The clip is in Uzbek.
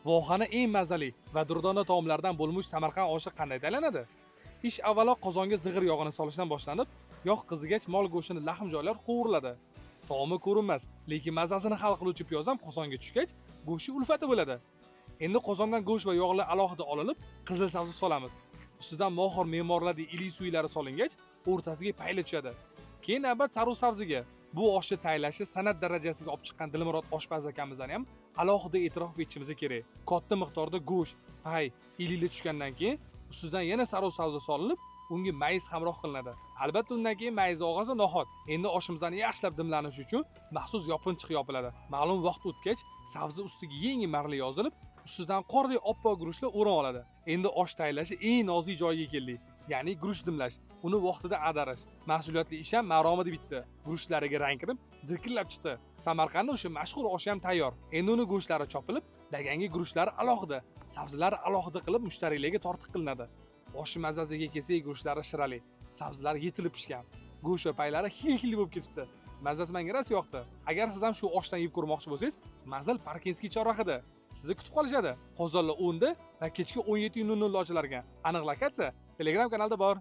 Vohani eng mazali va durdona taomlardan bo'lmuş Samarqand oshi qanday tayyorlanadi? Ish avvalo qozonga zig'ir yog'ini solishdan boshlanib, yog' qizigach mol go'shtini lahm joylar qovuriladi. Taomi ko'rinmas, lekin mazasini hal qiluvchi piyoz ham qozonga tushgach, go'shti ulfati bo'ladi. Endi qozondan go'sht va yog'lar alohida olinib, qizil sabzi solamiz. Ustidan mohir me'morlardek iliy suylari solingach, o'rtasiga payli tushadi. Keyin navbat sarv sabziga. Bu oshni tayyorlashi san'at darajasiga olib chiqqan Dilmurod oshpaz akamizdan ham alohida e'tirof etishimiz kerak. Katta miqdorda go'sht, pay, iliyli tushgandan keyin ustidan yana sarv sabzi solinib, unga mayiz hamroh qilinadi. Albatta undan keyin mayiz og'asi nohot. Endi oshimizdan yaxshilab dimlanishi uchun maxsus yopinchiq yopiladi. Ma'lum vaqt o'tgach, sabzi ustiga yengil marli yozilib, ustidan qordek oppoq guruchlar o'rin oladi. Endi osh tayyorlashi eng nozik joyiga keldik. Ya'ni guruch dimlash, uni vaqtida ag'darish. Mas'uliyatli ish ham maromida bitdi. Guruchlariga rang kirib, dirkillab chiqdi. Samarqandda o'sha mashhur osh ham tayyor. Endi uni go'shtlari chopilib, laganga guruchlari alohida, sabzilari alohida qilib mushtariylarga tortiq qilinadi. Osh mazasiga kelsak, guruchlari shirali, sabzilar yetilib pishgan. Go'sht va paylari xil-xil bo'lib ketibdi. Mazasi menga rosa yoqdi. Agar siz ham shu oshdan yeb ko'rmoqchi bo'lsangiz, Mazal Parkinskiy chorrahida sizni kutib qolishadi. Qozonlar 10 da va kechki 17:00 ochilarkan. Aniq lokatsiya Telegram kanalda bor.